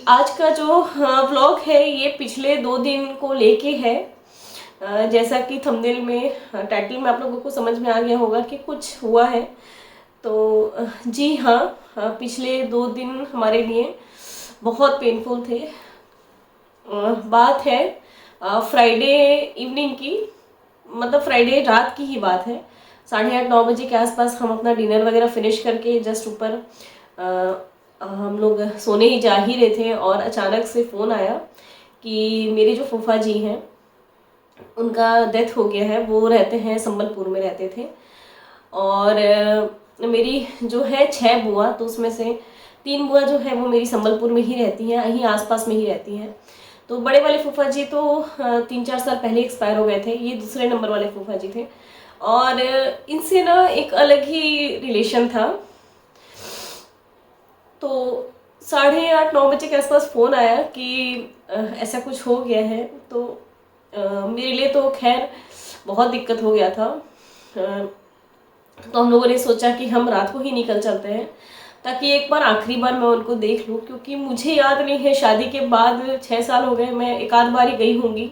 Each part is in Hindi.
आज का जो व्लॉग है ये पिछले 2 दिन को लेके है। जैसा कि थंबनेल में टाइटल में आप लोगों को समझ में आ गया होगा कि कुछ हुआ है। तो जी हाँ, पिछले 2 दिन हमारे लिए बहुत पेनफुल थे। बात है फ्राइडे इवनिंग की, मतलब फ्राइडे रात की ही बात है। 8:30-9 बजे के आसपास हम अपना डिनर वगैरह फिनिश करके जस्ट ऊपर हम लोग सोने ही जा ही रहे थे और अचानक से फ़ोन आया कि मेरे जो फूफा जी हैं उनका डेथ हो गया है। वो रहते हैं संबलपुर में रहते थे और मेरी जो है 6 बुआ, तो उसमें से 3 बुआ जो है वो मेरी संबलपुर में ही रहती हैं, यहीं आसपास में ही रहती हैं। तो बड़े वाले फूफा जी तो 3-4 साल पहले एक्सपायर हो गए थे। ये दूसरे नंबर वाले फूफा जी थे और इनसे ना एक अलग ही रिलेशन था। तो 8:30-9 बजे के आसपास फ़ोन आया कि ऐसा कुछ हो गया है। तो मेरे लिए तो खैर बहुत दिक्कत हो गया था। तो हम लोगों ने सोचा कि हम रात को ही निकल चलते हैं ताकि एक बार आखिरी बार मैं उनको देख लूँ, क्योंकि मुझे याद नहीं है, शादी के बाद 6 साल हो गए, मैं एक आध बार ही गई होंगी।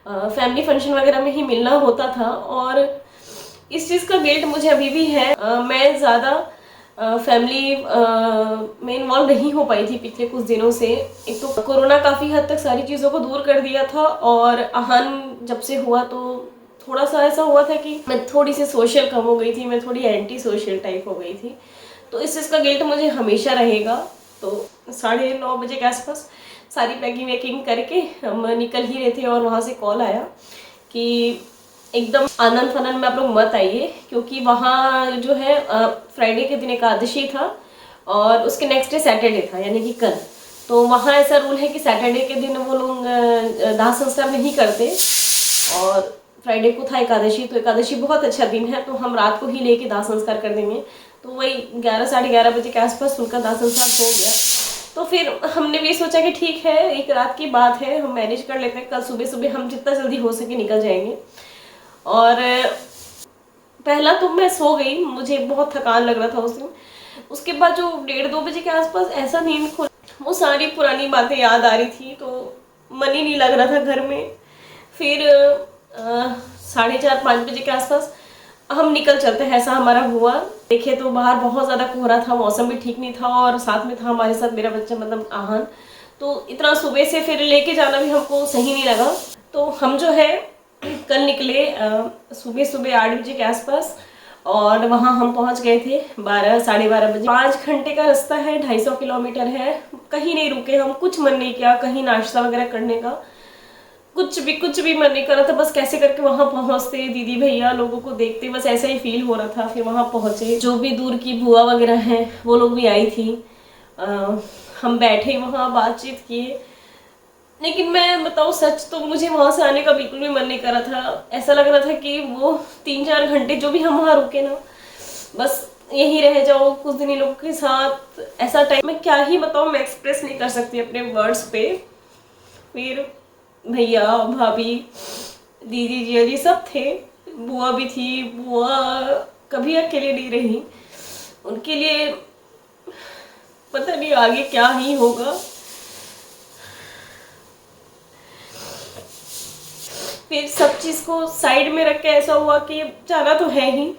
फैमिली फंक्शन वगैरह में ही मिलना होता था और इस चीज़ का गिल्ट मुझे अभी भी है। मैं ज़्यादा फैमिली में इन्वॉल्व नहीं हो पाई थी पिछले कुछ दिनों से। एक तो कोरोना काफ़ी हद तक सारी चीज़ों को दूर कर दिया था और आहन जब से हुआ तो थोड़ा सा ऐसा हुआ था कि मैं थोड़ी सी सोशल कम हो गई थी, मैं थोड़ी एंटी सोशल टाइप हो गई थी। तो इस चीज़ का गिल्ट मुझे हमेशा रहेगा। तो 9:30 बजे के आसपास सारी पैकिंग वैकिंग करके हम निकल ही रहे थे और वहाँ से कॉल आया कि एकदम आनंद फनन में आप लोग मत आइए, क्योंकि वहाँ जो है फ्राइडे के दिन एकादशी था और उसके नेक्स्ट डे सैटरडे था, यानी कि कल। तो वहाँ ऐसा रूल है कि सैटरडे के दिन वो लोग दाह संस्कार नहीं करते और फ्राइडे को था एकादशी, तो एकादशी बहुत अच्छा दिन है, तो हम रात को ही लेके दाह संस्कार कर देंगे। तो वही 11-11:30 बजे के आसपास उनका दाह संस्कार हो गया। तो फिर हमने भी सोचा कि ठीक है, एक रात की बात है, हम मैनेज कर लेते हैं, कल सुबह सुबह हम जितना जल्दी हो सके निकल जाएंगे। और पहला तो मैं सो गई, मुझे बहुत थकान लग रहा था उस दिन। उसके बाद जो 1:30-2 बजे के आसपास ऐसा नींद खुल, वो सारी पुरानी बातें याद आ रही थी, तो मन ही नहीं लग रहा था घर में। फिर 4:30-5 बजे के आसपास हम निकल चलते हैं, ऐसा हमारा हुआ। देखे तो बाहर बहुत ज़्यादा कोहरा था, मौसम भी ठीक नहीं था और साथ में था हमारे साथ मेरा बच्चा, मतलब आहन। तो इतना सुबह से फिर लेके जाना भी हमको सही नहीं लगा। तो हम जो है कल निकले सुबह सुबह 8 बजे के आसपास और वहाँ हम पहुँच गए थे 12-12:30 बजे। 5 घंटे का रास्ता है, 250 किलोमीटर है। कहीं नहीं रुके हम, कुछ मन नहीं किया कहीं नाश्ता वगैरह करने का, कुछ भी मन नहीं कर रहा था। बस कैसे करके वहाँ पहुँचते, दीदी भैया लोगों को देखते, बस ऐसा ही फील हो रहा था। फिर वहाँ पहुँचे, जो भी दूर की बुआ वगैरह हैं वो लोग भी आई थी। हम बैठे वहाँ बातचीत किए, लेकिन मैं बताऊँ सच तो मुझे वहाँ से आने का बिल्कुल भी मन नहीं कर रहा था। ऐसा लग रहा था कि वो 3-4 घंटे जो भी हम वहाँ रुके ना, बस यहीं रह जाओ कुछ दिन इन लोगों के साथ। ऐसा टाइम मैं क्या ही बताऊँ, मैं एक्सप्रेस नहीं कर सकती अपने वर्ड्स पे। फिर भैया भाभी दीदी जिया जी सब थे, बुआ भी थी। बुआ कभी अकेले नहीं रही, उनके लिए पता नहीं आगे क्या ही होगा। फिर सब चीज़ को साइड में रख के ऐसा हुआ कि जाना तो है ही,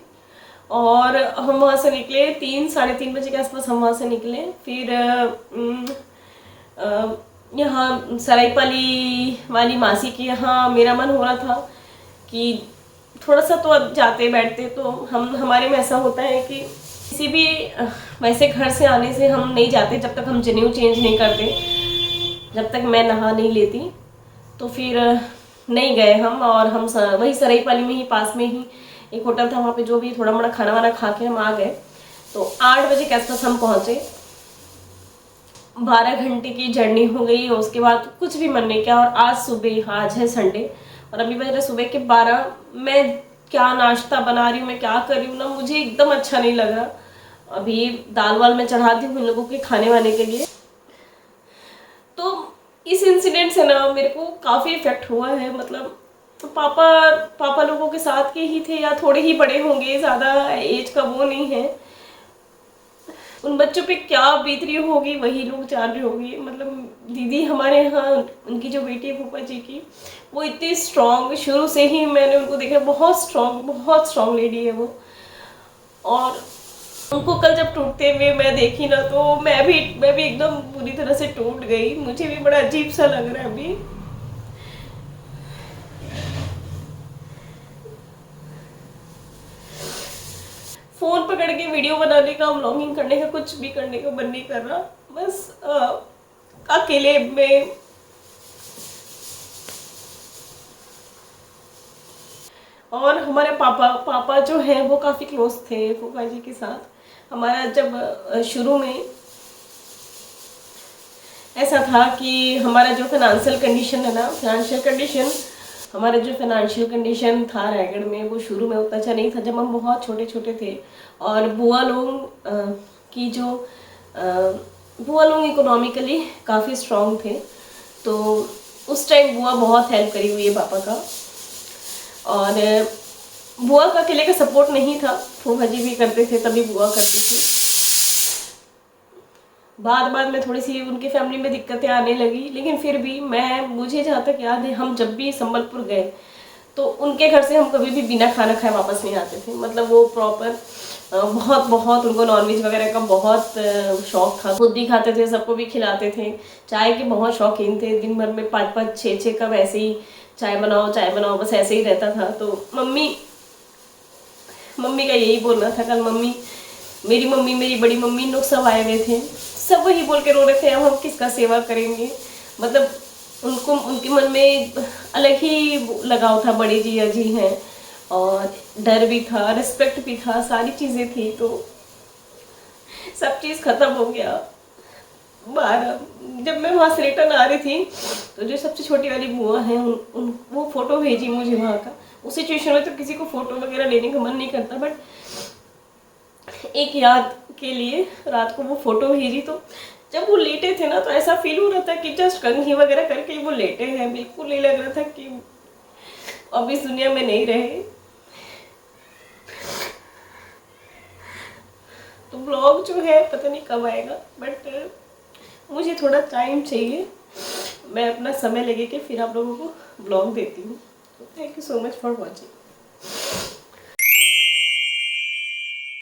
और हम वहाँ से निकले 3-3:30 बजे के आसपास हम वहाँ से निकले। फिर यहाँ सरायपाली वाली मासी के यहाँ मेरा मन हो रहा था कि थोड़ा सा तो जाते बैठते। तो हमारे में ऐसा होता है कि किसी भी वैसे घर से आने से हम नहीं जाते जब तक हम जनेऊ चेंज नहीं करते, जब तक मैं नहा नहीं लेती। तो फिर नहीं गए हम, और हम वही सरायपाली में ही पास में ही एक होटल था, वहाँ पे जो भी थोड़ा मोड़ा खाना वाना खा के हम आ गए। तो 8 बजे के आसपास हम पहुँचे। 12 घंटे की जर्नी हो गई और उसके बाद कुछ भी मन नहीं किया। और आज सुबह, आज है संडे और अभी बज रहे सुबह के 12। मैं क्या नाश्ता बना रही हूँ, मैं क्या कर रही हूँ ना, मुझे एकदम अच्छा नहीं लग रहा। अभी दाल वाल मैं चढ़ा दी हूँ इन लोगों के खाने वाने के लिए। तो इस इंसिडेंट से ना मेरे को काफ़ी इफेक्ट हुआ है। मतलब तो पापा लोगों के साथ के ही थे या थोड़े ही बड़े होंगे, ज़्यादा एज का वो नहीं है। उन बच्चों पे क्या बीत रही होगी वही लोग जान रहे होंगे। मतलब दीदी हमारे यहाँ, उनकी जो बेटी है फूफा जी की, वो इतनी स्ट्रांग, शुरू से ही मैंने उनको देखा, बहुत स्ट्रांग लेडी है वो। और उनको कल जब टूटते हुए मैं देखी ना, तो मैं भी एकदम पूरी तरह से टूट गई। मुझे भी बड़ा अजीब सा लग रहा है अभी। फोन पकड़ के वीडियो बनाने का, व्लॉगिंग करने का, कुछ भी करने का मन नहीं कर रहा। बस अकेले में। और हमारे पापा जो है वो काफ़ी क्लोज थे फूफा जी के साथ। हमारा जब शुरू में ऐसा था कि हमारा जो फाइनेंशियल कंडीशन है ना, हमारा जो फाइनेंशियल कंडीशन था रायगढ़ में, वो शुरू में उतना अच्छा नहीं था जब हम बहुत छोटे छोटे थे। और की जो बुआ लोग इकोनॉमिकली काफ़ी स्ट्रांग थे, तो उस टाइम बुआ बहुत हेल्प करी हुई है पापा का। और बुआ का अकेले का सपोर्ट नहीं था, फूफा जी भी करते थे तभी बुआ करती थी। बाद में थोड़ी सी उनकी फैमिली में दिक्कतें आने लगी, लेकिन फिर भी मुझे जहाँ तक याद है, हम जब भी संबलपुर गए तो उनके घर से हम कभी भी बिना खाना खाए वापस नहीं आते थे। मतलब वो प्रॉपर बहुत उनको नॉनवेज वगैरह का बहुत शौक था, खुद भी खाते थे, सबको भी खिलाते थे। चाय के बहुत शौकीन थे, दिन भर में 5-5 6-6 कप ऐसे ही चाय बनाओ, बस ऐसे ही रहता था। तो मम्मी का यही बोलना था। कल मेरी मम्मी, मेरी बड़ी मम्मी, इन लोग सब आए हुए थे, सब वही बोल के रो रहे थे, अब हम किसका सेवा करेंगे। मतलब उनके मन में अलग ही लगाव था, बड़े जिया जी हैं, और डर भी था, रिस्पेक्ट भी था, सारी चीज़ें थी। तो सब चीज़ खत्म हो गया। जब मैं वहाँ से रिटर्न आ रही थी, तो जो सबसे छोटी वाली बुआ है, वो फोटो भेजी मुझे वहाँ का। उस सिचुएशन में तो किसी को फोटो वगैरह लेने का मन नहीं करता, बट एक याद के लिए रात को वो फोटो भेजी। तो जब वो लेटे थे ना, तो ऐसा फील हो रहा था कि जस्ट कंघी वगैरह करके वो लेटे हैं, बिल्कुल नहीं लग रहा था कि अब इस दुनिया में नहीं रहे। तो ब्लॉग जो है पता नहीं कब आएगा, बट मुझे थोड़ा टाइम चाहिए, मैं अपना समय लगे के फिर आप लोगों को ब्लॉग देती हूँ। Thank you so much for watching.